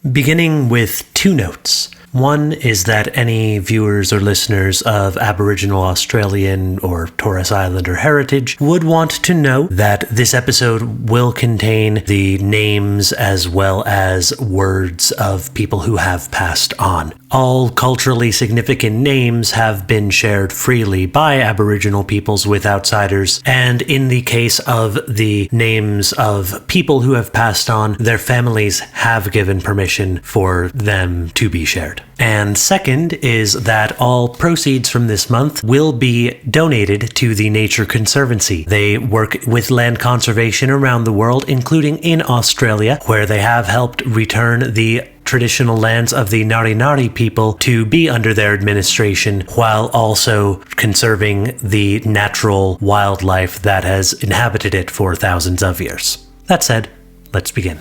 Beginning with two notes. One is that any viewers or listeners of Aboriginal Australian or Torres Islander heritage would want to know that this episode will contain the names as well as words of people who have passed on. All culturally significant names have been shared freely by Aboriginal peoples with outsiders, and in the case of the names of people who have passed on, their families have given permission for them to be shared. And second is that all proceeds from this month will be donated to the Nature Conservancy. They work with land conservation around the world, including in Australia, where they have helped return the traditional lands of the Ngari Ngari people to be under their administration, while also conserving the natural wildlife that has inhabited it for thousands of years. That said, let's begin.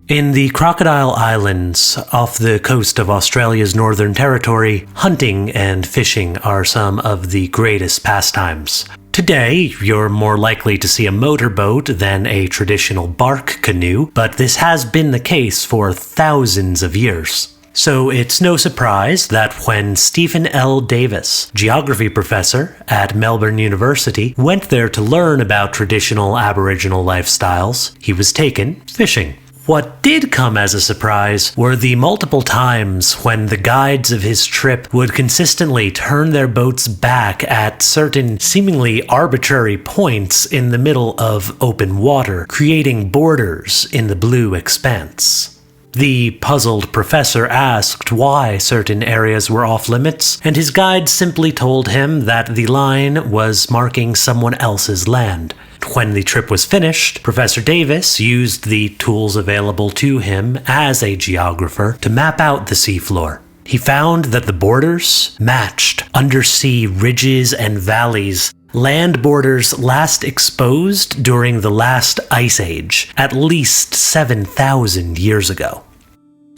In the Crocodile Islands, off the coast of Australia's Northern Territory, hunting and fishing are some of the greatest pastimes. Today, you're more likely to see a motorboat than a traditional bark canoe, but this has been the case for thousands of years. So it's no surprise that when Stephen L. Davis, geography professor at Melbourne University, went there to learn about traditional Aboriginal lifestyles, he was taken fishing. What did come as a surprise were the multiple times when the guides of his trip would consistently turn their boats back at certain seemingly arbitrary points in the middle of open water, creating borders in the blue expanse. The puzzled professor asked why certain areas were off limits, and his guide simply told him that the line was marking someone else's land. When the trip was finished, Professor Davis used the tools available to him as a geographer to map out the seafloor. He found that the borders matched undersea ridges and valleys, land borders last exposed during the last ice age, at least 7,000 years ago.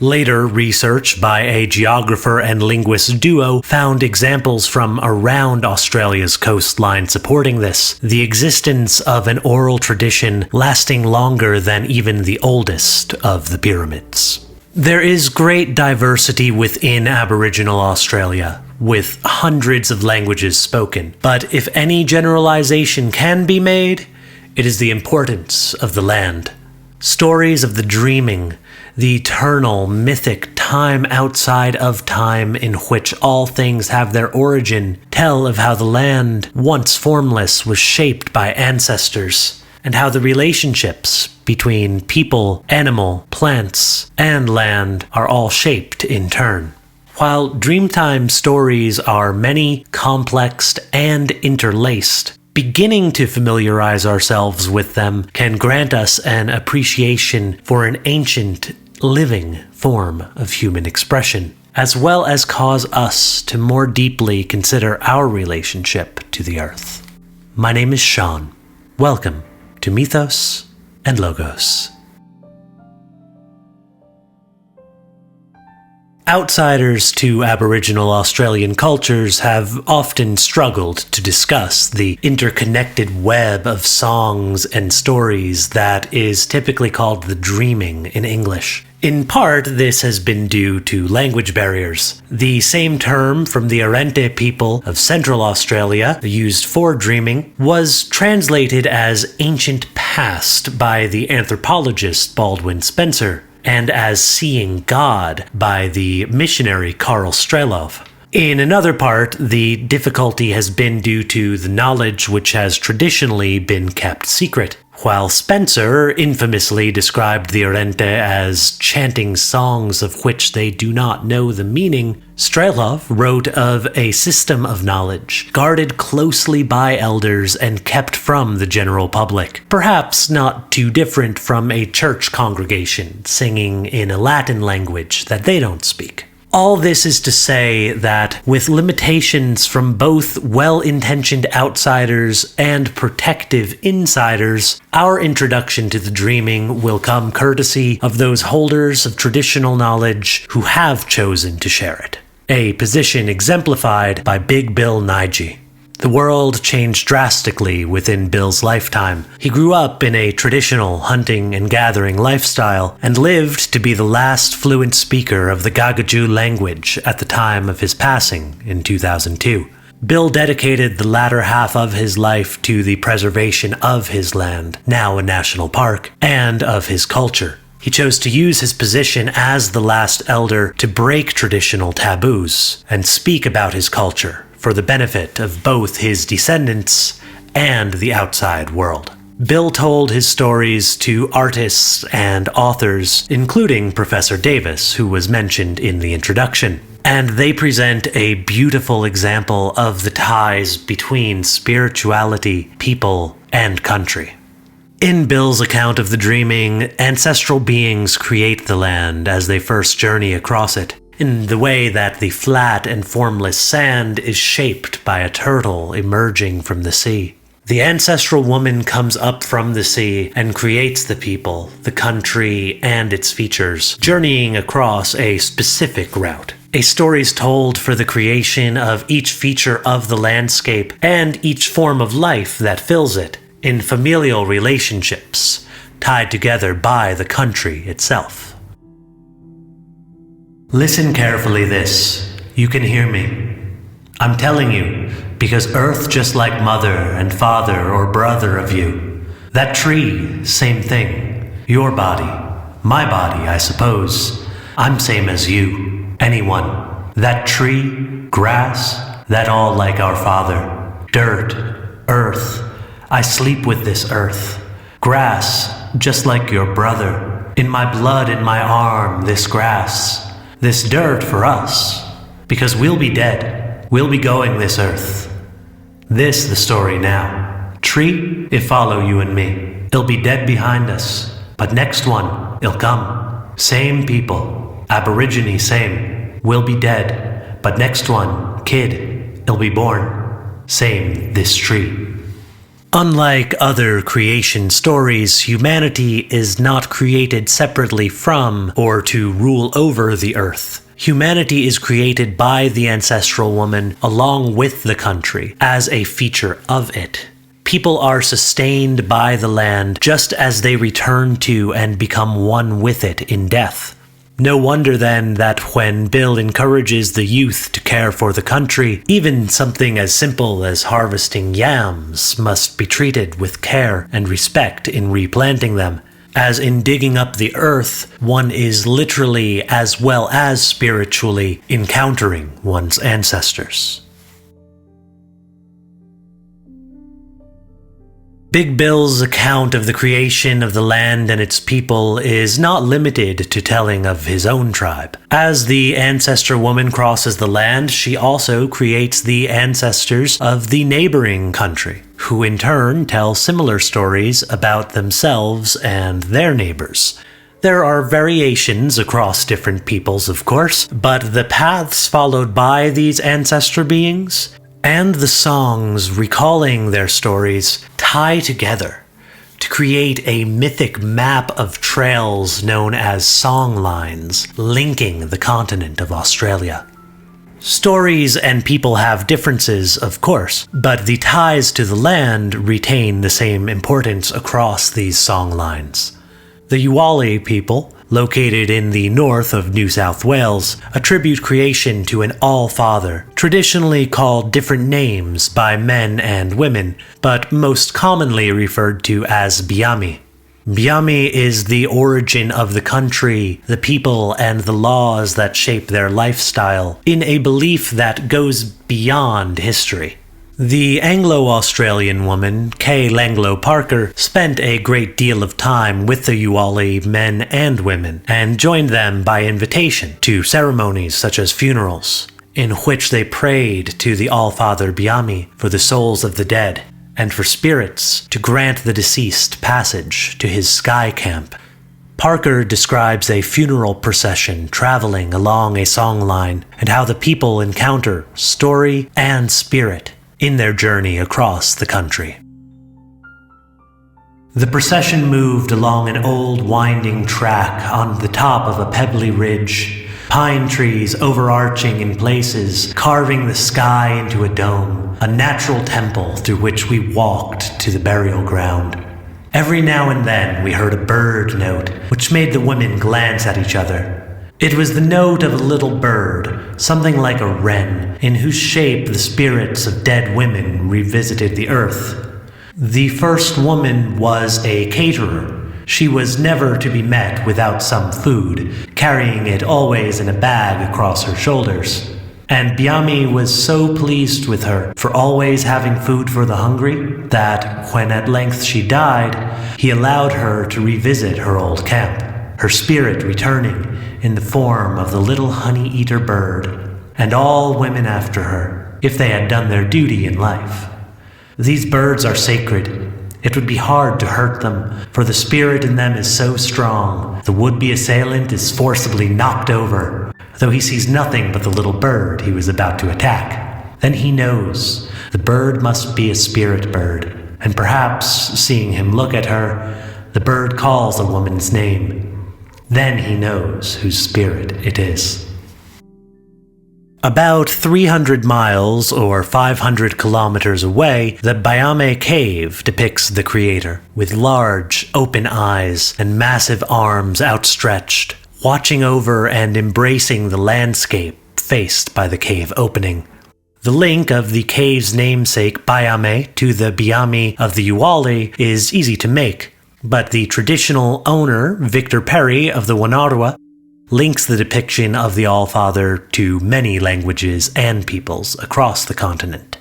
Later research by a geographer and linguist duo found examples from around Australia's coastline supporting this, the existence of an oral tradition lasting longer than even the oldest of the pyramids. There is great diversity within Aboriginal Australia, with hundreds of languages spoken, but if any generalization can be made, it is the importance of the land. Stories of the dreaming, the eternal, mythic time outside of time in which all things have their origin, tell of how the land, once formless, was shaped by ancestors, and how the relationships between people, animal, plants, and land are all shaped in turn. While Dreamtime stories are many, complex, and interlaced, beginning to familiarize ourselves with them can grant us an appreciation for an ancient, living form of human expression, as well as cause us to more deeply consider our relationship to the earth. My name is Sean. Welcome to Mythos and Logos. Outsiders to Aboriginal Australian cultures have often struggled to discuss the interconnected web of songs and stories that is typically called the dreaming in English. In part, this has been due to language barriers. The same term from the Arrernte people of Central Australia, used for dreaming, was translated as ancient past by the anthropologist Baldwin Spencer, and as seeing God by the missionary Karl Strelov. In another part, the difficulty has been due to the knowledge which has traditionally been kept secret. While Spencer infamously described the Arrernte as chanting songs of which they do not know the meaning, Strelov wrote of a system of knowledge, guarded closely by elders and kept from the general public, perhaps not too different from a church congregation singing in a Latin language that they don't speak. All this is to say that, with limitations from both well-intentioned outsiders and protective insiders, our introduction to the dreaming will come courtesy of those holders of traditional knowledge who have chosen to share it. A position exemplified by Big Bill Nige. The world changed drastically within Bill's lifetime. He grew up in a traditional hunting and gathering lifestyle and lived to be the last fluent speaker of the Gagaju language at the time of his passing in 2002. Bill dedicated the latter half of his life to the preservation of his land, now a national park, and of his culture. He chose to use his position as the last elder to break traditional taboos and speak about his culture for the benefit of both his descendants and the outside world. Bill told his stories to artists and authors, including Professor Davis, who was mentioned in the introduction, and they present a beautiful example of the ties between spirituality, people, and country. In Bill's account of the dreaming, ancestral beings create the land as they first journey across it, in the way that the flat and formless sand is shaped by a turtle emerging from the sea. The ancestral woman comes up from the sea and creates the people, the country, and its features, journeying across a specific route. A story is told for the creation of each feature of the landscape and each form of life that fills it, in familial relationships, tied together by the country itself. Listen carefully this. You can hear me. I'm telling you, because Earth just like mother and father or brother of you. That tree, same thing. Your body, my body, I suppose. I'm same as you, anyone. That tree, grass, that all like our father. Dirt, earth. I sleep with this earth. Grass, just like your brother. In my blood, in my arm, this grass. This dirt for us, because we'll be dead. We'll be going this earth. This the story now. Tree, it follow you and me. It'll be dead behind us, but next one, it'll come. Same people, Aborigine same. We'll be dead, but next one, kid, it'll be born. Same this tree. Unlike other creation stories, humanity is not created separately from or to rule over the earth. Humanity is created by the ancestral woman along with the country as a feature of it. People are sustained by the land just as they return to and become one with it in death. No wonder then that when Bill encourages the youth to care for the country, even something as simple as harvesting yams must be treated with care and respect in replanting them. As in digging up the earth, one is literally as well as spiritually encountering one's ancestors. Big Bill's account of the creation of the land and its people is not limited to telling of his own tribe. As the ancestor woman crosses the land, she also creates the ancestors of the neighboring country, who in turn tell similar stories about themselves and their neighbors. There are variations across different peoples, of course, but the paths followed by these ancestor beings and the songs recalling their stories tie together to create a mythic map of trails known as song lines linking the continent of Australia. Stories and people have differences, of course, but the ties to the land retain the same importance across these song lines. The Yuwali people, located in the north of New South Wales, attribute creation to an All-Father, traditionally called different names by men and women, but most commonly referred to as Baiame. Baiame is the origin of the country, the people, and the laws that shape their lifestyle, in a belief that goes beyond history. The Anglo-Australian woman, Kay Langloh Parker, spent a great deal of time with the Yuwali men and women, and joined them by invitation to ceremonies such as funerals, in which they prayed to the All-Father Baiame for the souls of the dead, and for spirits to grant the deceased passage to his sky camp. Parker describes a funeral procession traveling along a song line, and how the people encounter story and spirit in their journey across the country. The procession moved along an old winding track on the top of a pebbly ridge, Pine trees overarching in places, carving the sky into a dome, a natural temple through which we walked to the burial ground. Every now and then we heard a bird note, which made the women glance at each other. It was the note of a little bird, something like a wren, in whose shape the spirits of dead women revisited the earth. The first woman was a caterer. She was never to be met without some food, carrying it always in a bag across her shoulders. And Baiame was so pleased with her for always having food for the hungry that, when at length she died, he allowed her to revisit her old camp, her spirit returning in the form of the little honey-eater bird, and all women after her, if they had done their duty in life. These birds are sacred. It would be hard to hurt them, for the spirit in them is so strong. The would-be assailant is forcibly knocked over, though he sees nothing but the little bird he was about to attack. Then he knows the bird must be a spirit bird, and perhaps, seeing him look at her, the bird calls a woman's name. Then he knows whose spirit it is. About 300 miles or 500 kilometers away, the Baiame Cave depicts the creator, with large, open eyes and massive arms outstretched, watching over and embracing the landscape faced by the cave opening. The link of the cave's namesake Baiame to the Baiame of the Uwali is easy to make, but the traditional owner, Victor Perry of the Wanarwa, links the depiction of the Allfather to many languages and peoples across the continent.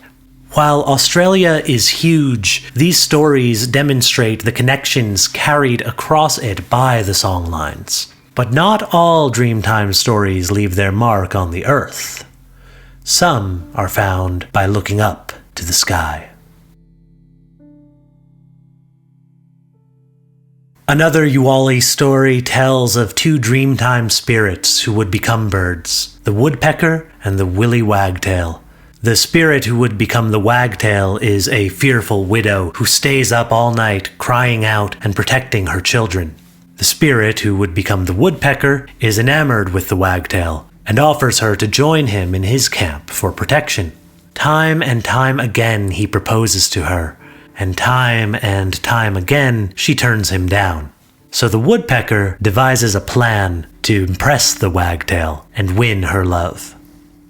While Australia is huge, these stories demonstrate the connections carried across it by the songlines. But not all Dreamtime stories leave their mark on the earth. Some are found by looking up to the sky. Another Uwali story tells of two Dreamtime spirits who would become birds, the woodpecker and the Willy Wagtail. The spirit who would become the wagtail is a fearful widow who stays up all night crying out and protecting her children. The spirit who would become the woodpecker is enamored with the wagtail and offers her to join him in his camp for protection. Time and time again he proposes to her, and time again she turns him down. So the woodpecker devises a plan to impress the wagtail and win her love.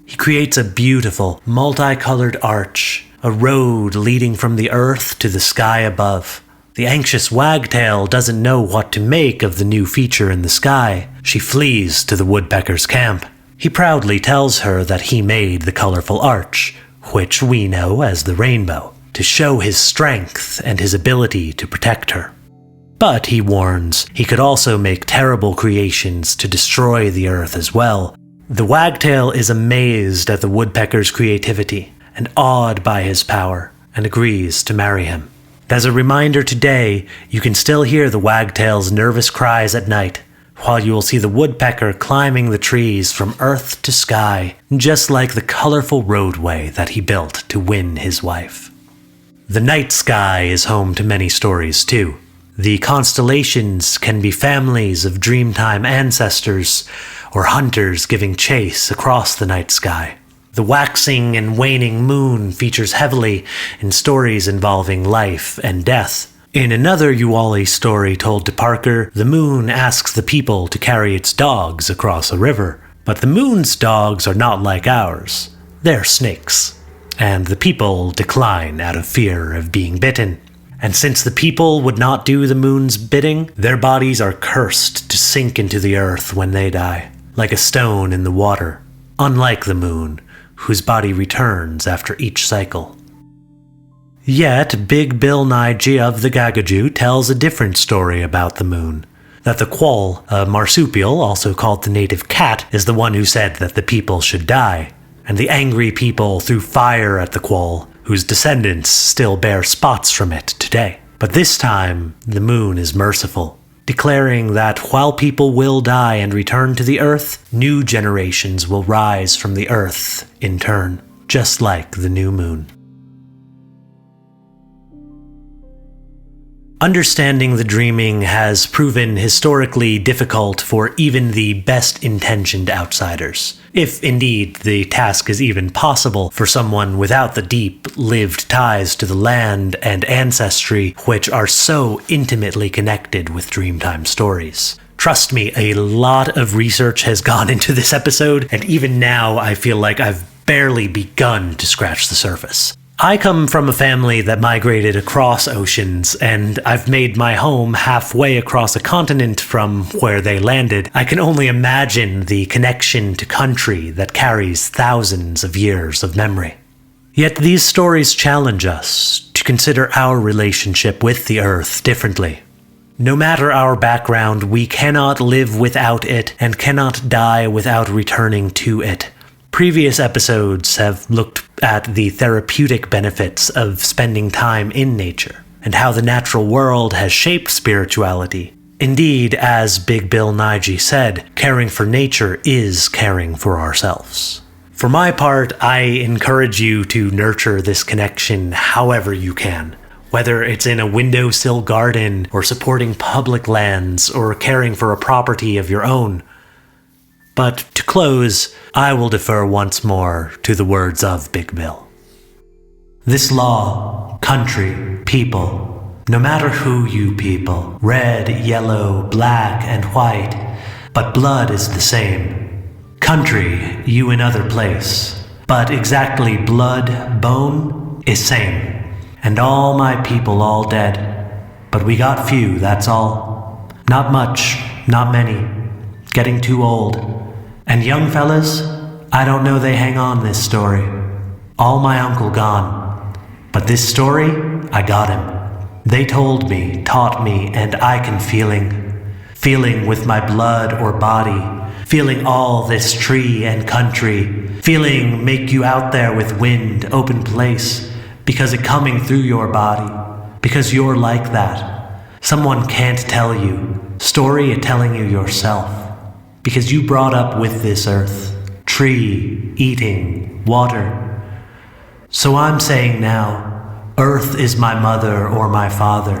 He creates a beautiful, multicolored arch, a road leading from the earth to the sky above. The anxious wagtail doesn't know what to make of the new feature in the sky. She flees to the woodpecker's camp. He proudly tells her that he made the colorful arch, which we know as the rainbow, to show his strength and his ability to protect her. But, he warns, he could also make terrible creations to destroy the earth as well. The wagtail is amazed at the woodpecker's creativity and awed by his power, and agrees to marry him. As a reminder today, you can still hear the wagtail's nervous cries at night, while you will see the woodpecker climbing the trees from earth to sky, just like the colorful roadway that he built to win his wife. The night sky is home to many stories too. The constellations can be families of Dreamtime ancestors or hunters giving chase across the night sky. The waxing and waning moon features heavily in stories involving life and death. In another Uwali story told to Parker, the moon asks the people to carry its dogs across a river. But the moon's dogs are not like ours. They're snakes. And the people decline out of fear of being bitten. And since the people would not do the moon's bidding, their bodies are cursed to sink into the earth when they die, like a stone in the water, unlike the moon, whose body returns after each cycle. Yet, Big Bill Nige of the Gagaju tells a different story about the moon. That the quoll, a marsupial, also called the native cat, is the one who said that the people should die. And the angry people threw fire at the quoll, whose descendants still bear spots from it today. But this time, the moon is merciful, declaring that while people will die and return to the earth, new generations will rise from the earth in turn, just like the new moon. Understanding the dreaming has proven historically difficult for even the best-intentioned outsiders, if indeed the task is even possible for someone without the deep-lived ties to the land and ancestry which are so intimately connected with Dreamtime stories. Trust me, a lot of research has gone into this episode, and even now I feel like I've barely begun to scratch the surface. I come from a family that migrated across oceans, and I've made my home halfway across a continent from where they landed. I can only imagine the connection to country that carries thousands of years of memory. Yet these stories challenge us to consider our relationship with the earth differently. No matter our background, we cannot live without it and cannot die without returning to it. Previous episodes have looked at the therapeutic benefits of spending time in nature, and how the natural world has shaped spirituality. Indeed, as Big Bill Nighy said, caring for nature is caring for ourselves. For my part, I encourage you to nurture this connection however you can, whether it's in a windowsill garden, or supporting public lands, or caring for a property of your own. But to close, I will defer once more to the words of Big Bill. This law, country, people, no matter who you people, red, yellow, black, and white, but blood is the same. Country, you in other place, but exactly blood, bone, is same. And all my people all dead, but we got few, that's all. Not much, not many, getting too old. And young fellas, I don't know they hang on this story. All my uncle gone. But this story, I got him. They told me, taught me, and I can feeling with my blood or body, feeling all this tree and country, feeling make you out there with wind, open place, because it coming through your body, because you're like that. Someone can't tell you, story it telling you yourself. Because you brought up with this earth, tree, eating, water. So I'm saying now, earth is my mother or my father.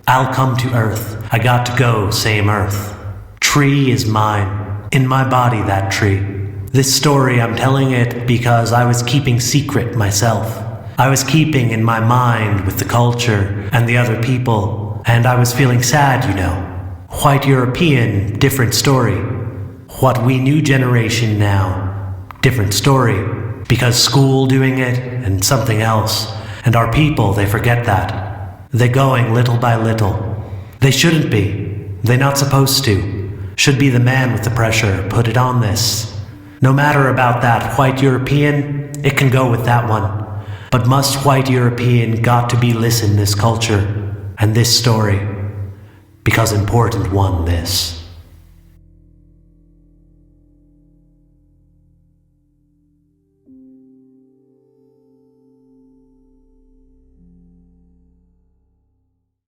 I'll come to earth, I got to go, same earth. Tree is mine, in my body that tree. This story I'm telling it because I was keeping secret myself. I was keeping in my mind with the culture and the other people, and I was feeling sad, you know. White European, different story. What we new generation now, different story, because school doing it and something else, and our people, they forget that. They going little by little. They shouldn't be. They not supposed to. Should be the man with the pressure, put it on this. No matter about that white European, it can go with that one. But must white European got to be listen this culture and this story, because important one this.